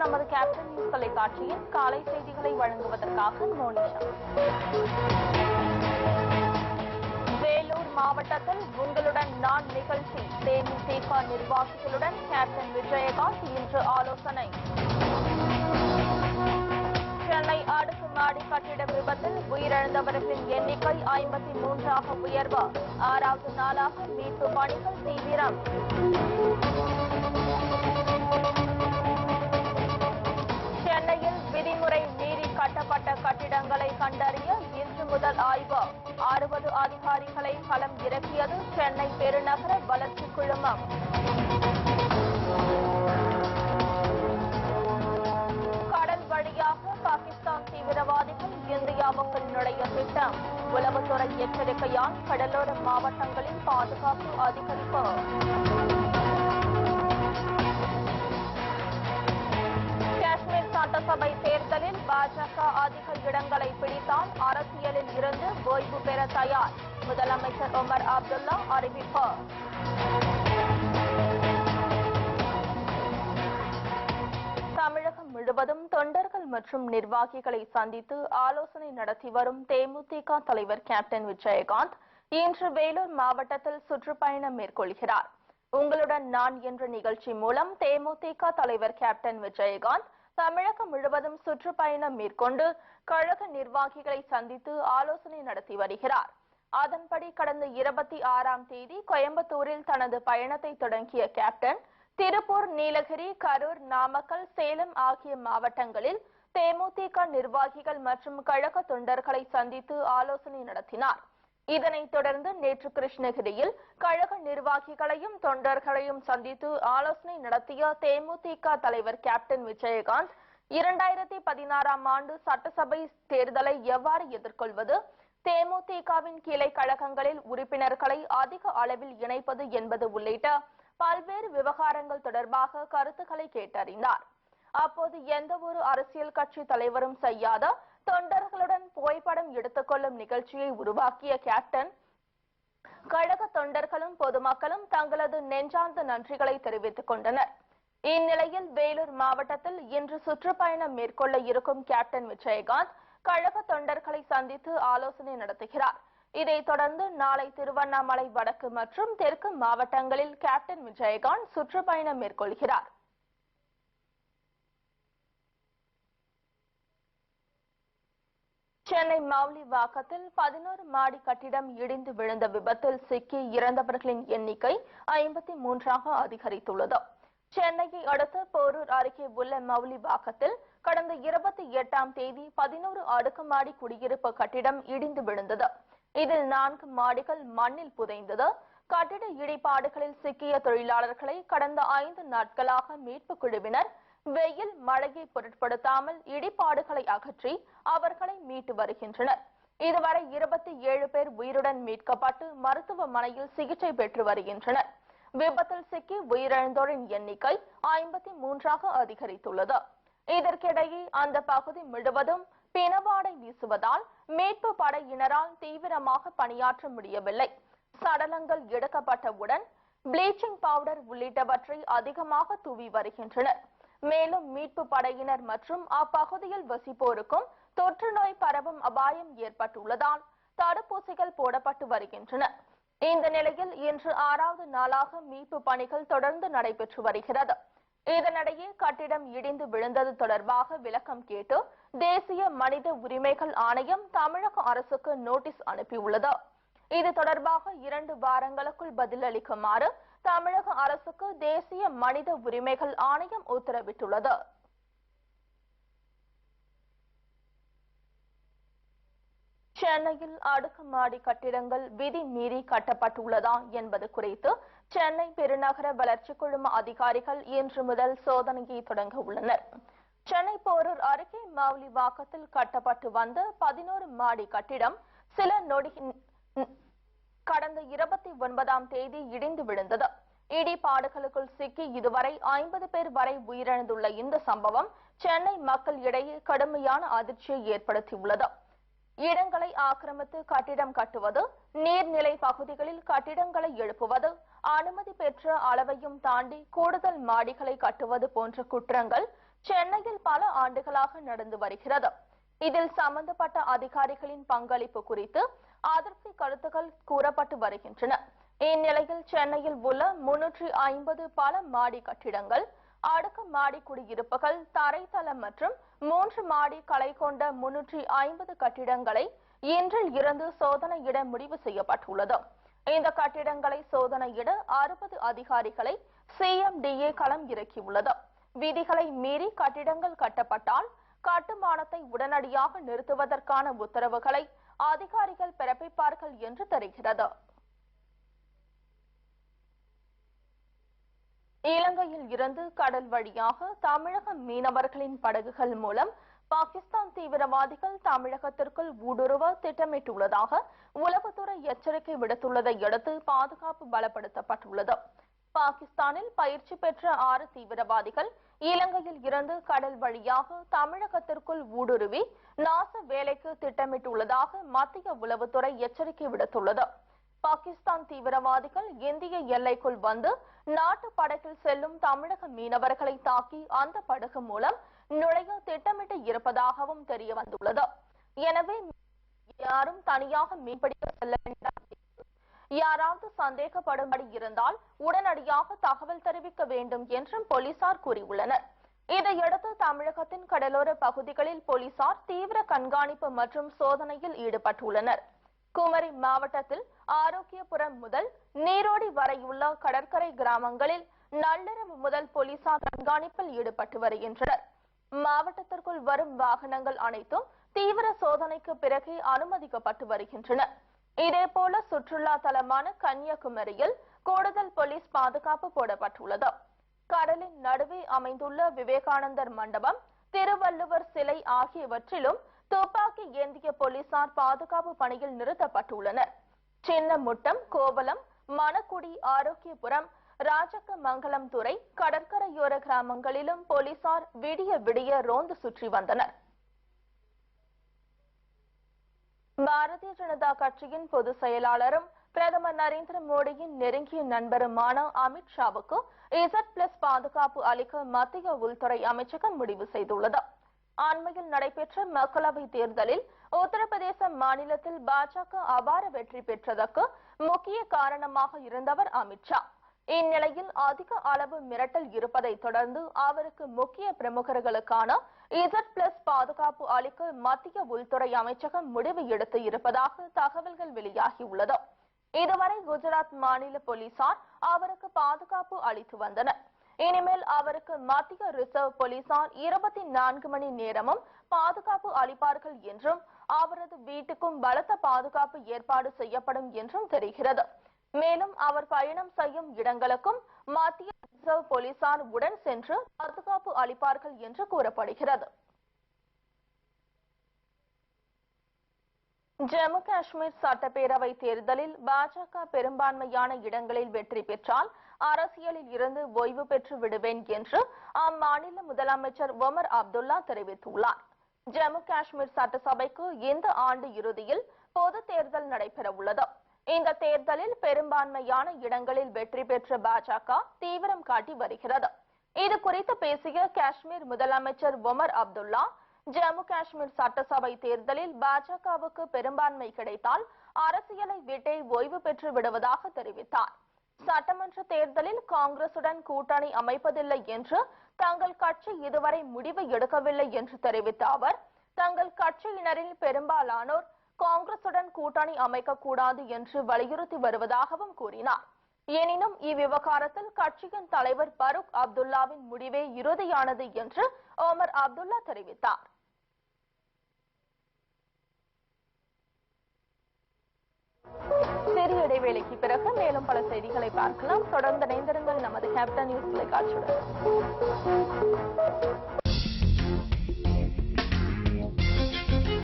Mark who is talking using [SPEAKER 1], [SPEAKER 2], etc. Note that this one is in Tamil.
[SPEAKER 1] நமது கேப்டன் நியூஸ் தொலைக்காட்சியின் காலை செய்திகளை வழங்குவதற்காக மோனிஷா. வேலூர் மாவட்டத்தில் உங்களுடன் நான் நிகழ்ச்சி. தேமுதிக நிர்வாகிகளுடன் கேப்டன் விஜயகாந்த் இன்று ஆலோசனை. சென்னை அடுக்குமாடி கட்டிட விபத்தில் உயிரிழந்தவர்களின் எண்ணிக்கை 53ஆக உயர்வு. 6வது நாளாக மீட்பு பணிகள் தீவிரம். சென்னையில் விதிமுறை மீறி கட்டப்பட்ட கட்டிடங்களை கண்டறிய இன்று முதல் ஆய்வு. 60 அதிகாரிகளை களம் இறக்கியது சென்னை பெருநகர வளர்ச்சி குழுமம். கடல் வழியாக பாகிஸ்தான் தீவிரவாதிகள் இந்தியாவுக்குள் நுழைய திட்டம். உளவுத்துறை எச்சரிக்கையால் கடலோர மாவட்டங்களில் பாதுகாப்பு அதிகரிப்பு. காஷ்மீர் சட்டசபை தேர்தலில் பாஜக அதிக இடங்களை பிடித்தால் அரசியலில் இருந்து ஓய்வு பெற தயார். முதலமைச்சர் உமர் அப்துல்லா அறிவிப்பு. தமிழகம் முழுவதும் தொண்டர்கள் மற்றும் நிர்வாகிகளை சந்தித்து ஆலோசனை நடத்தி வரும் தேமுதிக தலைவர் கேப்டன் விஜயகாந்த் இன்று வேலூர் மாவட்டத்தில் சுற்றுப்பயணம் மேற்கொள்கிறார். உங்களுடன் நான் என்ற நிகழ்ச்சி மூலம் தேமுதிக தலைவர் கேப்டன் விஜயகாந்த் தமிழகம் முழுவதும் சுற்றுப்பயணம் மேற்கொண்டு கழக நிர்வாகிகளை சந்தித்து ஆலோசனை நடத்தி வருகிறார். அதன்படி கடந்த 26ஆம் தேதி கோயம்புத்தூரில் தனது பயணத்தை தொடங்கிய கேப்டன் திருப்பூர், நீலகிரி, கரூர், நாமக்கல், சேலம் ஆகிய மாவட்டங்களில் தேமுதிக நிர்வாகிகள் மற்றும் கழக தொண்டர்களை சந்தித்து ஆலோசனை நடத்தினார். இதனைத் தொடர்ந்து நேற்று கிருஷ்ணகிரியில் கழக நிர்வாகிகளையும் தொண்டர்களையும் சந்தித்து ஆலோசனை நடத்திய தேமுதிக தலைவர் கேப்டன் விஜயகாந்த் 2016ஆம் ஆண்டு சட்டசபை தேர்தலை எவ்வாறு எதிர்கொள்வது, தேமுதிகவின் கிளை கழகங்களில் உறுப்பினர்களை அதிக அளவில் இணைப்பது என்பது உள்ளிட்ட பல்வேறு விவகாரங்கள் தொடர்பாக கருத்துக்களை கேட்டறிந்தார். அப்போது எந்த ஒரு அரசியல் கட்சி தலைவரும் செய்யாத தொண்டர்களுடன் புகைப்படம் எடுத்துக் கொள்ளும் நிகழ்ச்சியை உருவாக்கிய கேப்டன் கழக தொண்டர்களும் பொதுமக்களும் தங்களது நெஞ்சார்ந்த நன்றிகளை தெரிவித்துக் கொண்டனர். இந்நிலையில் வேலூர் மாவட்டத்தில் இன்று சுற்றுப்பயணம் மேற்கொள்ள இருக்கும் கேப்டன் விஜயகாந்த் கழக தொண்டர்களை சந்தித்து ஆலோசனை நடத்துகிறார். இதைத் தொடர்ந்து நாளை திருவண்ணாமலை வடக்கு மற்றும் தெற்கு மாவட்டங்களில் கேப்டன் விஜயகாந்த் சுற்றுப்பயணம் மேற்கொள்கிறார். சென்னை மவுலிவாக்கத்தில் 11 மாடி கட்டிடம் இடிந்து விழுந்த விபத்தில் சிக்கி இறந்தவர்களின் எண்ணிக்கை 53ஆக அதிகரித்துள்ளது. சென்னையை அடுத்த போரூர் அருகே உள்ள மவுலிவாக்கத்தில் கடந்த 28ஆம் தேதி 11 அடுக்குமாடி குடியிருப்பு கட்டிடம் இடிந்து விழுந்தது. இதில் 4 மாடிகள் மண்ணில் புதைந்தது. கட்டிட இடிபாடுகளில் சிக்கிய தொழிலாளர்களை கடந்த 5 நாட்களாக மீட்பு குழுவினர் வெயில் மழையை பொருட்படுத்தாமல் இடிபாடுகளை அகற்றி அவர்களை மீட்டு வருகின்றனர். இதுவரை 27 பேர் உயிருடன் மீட்கப்பட்டு மருத்துவமனையில் சிகிச்சை பெற்று வருகின்றனர். விபத்தில் சிக்கி உயிரிழந்தோரின் எண்ணிக்கை 53ஆக அதிகரித்துள்ளது. இதற்கிடையே அந்த பகுதி முழுவதும் பிணவாடை வீசுவதால் மீட்பு படையினரால் தீவிரமாக பணியாற்ற முடியவில்லை. சடலங்கள் எடுக்கப்பட்டவுடன் பிளீச்சிங் பவுடர் உள்ளிட்டவற்றை அதிகமாக தூவி வருகின்றனர். மேலும் மீட்பு படையினர் மற்றும் அப்பகுதியில் வசிப்போருக்கும் தொற்று நோய் பரவும் அபாயம் ஏற்பட்டுள்ளதால் தடுப்பூசிகள் போடப்பட்டு வருகின்றன. இந்த நிலையில் இன்று 6வது நாளாக மீட்பு பணிகள் தொடர்ந்து நடைபெற்று வருகிறது. இதனிடையே கட்டிடம் இடிந்து விழுந்தது தொடர்பாக விளக்கம் கேட்டு தேசிய மனித உரிமைகள் ஆணையம் தமிழக அரசுக்கு நோட்டீஸ் அனுப்பியுள்ளது. இது தொடர்பாக 2 வாரங்களுக்குள் பதிலளிக்குமாறு தமிழக அரசுக்கு தேசிய மனித உரிமைகள் ஆணையம் உத்தரவிட்டுள்ளது. சென்னையில் அடுக்குமாடி கட்டிடங்கள் விதி மீறி கட்டப்பட்டுள்ளதா என்பது குறித்து சென்னை பெருநகர வளர்ச்சி குழும அதிகாரிகள் இன்று முதல் சோதனையை தொடங்க உள்ளனர். சென்னை போரூர் அருகே மவுலிவாக்கத்தில் கட்டப்பட்டு வந்த 11 மாடி கட்டிடம் சில நொடி கடந்த 29ஆம் தேதி இடிந்து விழுந்தது. இடிபாடுகளுக்குள் சிக்கி இதுவரை 50 பேர் வரை உயிரிழந்துள்ள இந்த சம்பவம் சென்னை மக்கள் இடையே கடுமையான அதிர்ச்சியை ஏற்படுத்தியுள்ளது. இடங்களை ஆக்கிரமித்து கட்டிடம் கட்டுவது, நீர்நிலை பகுதிகளில் கட்டிடங்களை எழுப்புவது, அனுமதி பெற்ற அளவையும் தாண்டி கூடுதல் மாடிகளை கட்டுவது போன்ற குற்றங்கள் சென்னையில் பல ஆண்டுகளாக நடந்து வருகிறது. இதில் சம்பந்தப்பட்ட அதிகாரிகளின் பங்களிப்பு குறித்து அதிருப்தி கருத்துக்கள் கூறப்பட்டு வருகின்றன. இந்நிலையில் சென்னையில் உள்ள 350 பல மாடி கட்டிடங்கள், அடுக்கு மாடி குடியிருப்புகள், தரைத்தளம் மற்றும் 3 மாடி களை கொண்ட 350 கட்டிடங்களை இன்றில் இருந்து சோதனையிட முடிவு செய்யப்பட்டுள்ளது. இந்த கட்டிடங்களை சோதனையிட 60 அதிகாரிகளை CMDA களம் இறக்கியுள்ளது. விதிகளை மீறி கட்டிடங்கள் கட்டப்பட்டால் கட்டுமானத்தை உடனடியாக நிறுத்துவதற்கான உத்தரவுகளை அதிகாரிகள் பிறப்பிப்பார்கள் என்று தெரிகிறது. இலங்கையில் இருந்து கடல் வழியாக தமிழக மீனவர்களின் படகுகள் மூலம் பாகிஸ்தான் தீவிரவாதிகள் தமிழகத்திற்குள் ஊடுருவ திட்டமிட்டுள்ளதாக உளவுத்துறை எச்சரிக்கை விடுத்துள்ளதை அடுத்து பாதுகாப்பு பலப்படுத்தப்பட்டுள்ளது. பாகிஸ்தானில் பயிற்சி பெற்ற 6 தீவிரவாதிகள் இலங்கையில் இருந்து கடல் வழியாக தமிழகத்திற்குள் ஊடுருவி நாச வேலைக்கு திட்டமிட்டுள்ளதாக மத்திய உளவுத்துறை எச்சரிக்கை விடுத்துள்ளது. பாகிஸ்தான் தீவிரவாதிகள் இந்திய எல்லைக்குள் வந்து நாட்டு படகில் செல்லும் தமிழக மீனவர்களை தாக்கி அந்த படகு மூலம் நுழைய திட்டமிட்டு இருப்பதாகவும் தெரிய வந்துள்ளது. எனவே யாரும் தனியாக மீன்பிடிக்க செல்ல வேண்டாம். யாராவது சந்தேகப்படும்படி இருந்தால் உடனடியாக தகவல் தெரிவிக்க வேண்டும் என்றும் போலீசார் கூறியுள்ளனர். இதையடுத்து தமிழகத்தின் கடலோர பகுதிகளில் போலீசார் தீவிர கண்காணிப்பு மற்றும் சோதனையில் ஈடுபட்டுள்ளனர். குமரி மாவட்டத்தில் ஆரோக்கியபுரம் முதல் நீரோடி வரையுள்ள கடற்கரை கிராமங்களில் நள்ளிரவு முதல் போலீசார் கண்காணிப்பில் ஈடுபட்டு வருகின்றனர். மாவட்டத்திற்குள் வரும் வாகனங்கள் அனைத்தும் தீவிர சோதனைக்கு பிறகு அனுமதிக்கப்பட்டு வருகின்றன. இதேபோல சுற்றுலா தலமான கன்னியாகுமரியில் கூடுதல் போலீஸ் பாதுகாப்பு போடப்பட்டுள்ளது. கடலின் நடுவே அமைந்துள்ள விவேகானந்தர் மண்டபம், திருவள்ளுவர் சிலை ஆகியவற்றிலும் துப்பாக்கி ஏந்திய போலீசார் பாதுகாப்பு பணியில் நிறுத்தப்பட்டுள்ளனர். சின்னமுட்டம், கோவலம், மணக்குடி, ஆரோக்கியபுரம், ராஜக்கமங்கலம் துறை கடற்கரையோர கிராமங்களிலும் போலீசார் விடிய விடிய ரோந்து சுற்றி வந்தனர். பாரதிய ஜனதா கட்சியின் பொதுச் செயலாளரும் பிரதமர் நரேந்திர மோடியின் நெருங்கிய நண்பருமான அமித் ஷாவுக்கு Z+ பாதுகாப்பு அளிக்க மத்திய உள்துறை அமைச்சகம் முடிவு செய்துள்ளது. அண்மையில் நடைபெற்ற மக்களவைத் தேர்தலில் உத்தரப்பிரதேச மாநிலத்தில் பாஜக அபார வெற்றி பெற்றதற்கு முக்கிய காரணமாக இருந்தவர் அமித் ஷா. இந்நிலையில் அதிக அளவு மிரட்டல் இருப்பதை தொடர்ந்து அவருக்கு முக்கிய பிரமுகர்களுக்கான Z+ பாதுகாப்பு அளிக்க மத்திய உள்துறை அமைச்சகம் முடிவு எடுத்து இருப்பதாக தகவல்கள் வெளியாகியுள்ளது. இதுவரை குஜராத் மாநில போலீசார் அவருக்கு பாதுகாப்பு அளித்து வந்தனர். இனிமேல் அவருக்கு மத்திய ரிசர்வ் போலீசார் 24 மணி நேரமும் பாதுகாப்பு அளிப்பார்கள் என்றும் அவரது வீட்டுக்கும் பலத்த பாதுகாப்பு ஏற்பாடு செய்யப்படும் என்றும் தெரிகிறது. மேலும் அவர் பயணம் செய்யும் இடங்களுக்கும் மத்திய ரிசர்வ் போலீசார் உடன் சென்று பாதுகாப்பு அளிப்பார்கள் என்று கூறப்படுகிறது. ஜம்மு காஷ்மீர் சட்டப்பேரவை தேர்தலில் பாஜக பெரும்பான்மையான இடங்களில் வெற்றி பெற்றால் அரசியலில் இருந்து ஓய்வு பெற்று விடுவேன் என்று அம்மாநில முதலமைச்சர் ஒமர் அப்துல்லா தெரிவித்துள்ளார். ஜம்மு காஷ்மீர் சட்டசபைக்கு இந்த ஆண்டு இறுதியில் பொது தேர்தல் நடைபெற உள்ளது. இந்த தேர்தலில் பெரும்பான்மையான இடங்களில் வெற்றி பெற்ற பாஜக தீவிரம் காட்டி வருகிறது. இது குறித்து பேசிய காஷ்மீர் முதலமைச்சர் ஒமர் அப்துல்லா, ஜம்மு காஷ்மீர் சட்டசபை தேர்தலில் பாஜகவுக்கு பெரும்பான்மை கிடைத்தால் அரசியலை விட்டே ஓய்வு பெற்று விடுவதாக தெரிவித்தார். சட்டமன்ற தேர்தலில் காங்கிரசுடன் கூட்டணி அமைப்பதில்லை என்று தங்கள் கட்சி இதுவரை முடிவு எடுக்கவில்லை என்று தெரிவித்த அவர், தங்கள் கட்சியினரில் பெரும்பாலானோர் காங்கிரசுடன் கூட்டணி அமைக்கக்கூடாது என்று வலியுறுத்தி வருவதாகவும் கூறினார். எனினும் இவ்விவகாரத்தில் கட்சியின் தலைவர் பரூக் அப்துல்லாவின் முடிவே இறுதியானது என்று ஒமர் அப்துல்லா தெரிவித்தார். சிறிய இடைவேளைக்கு பிறகு மேலும் பல செய்திகளை பார்க்கலாம். தொடர்ந்து இணைந்திருங்கள் நமது கேப்டன் நியூஸ் தொலைக்காட்சியுடன்.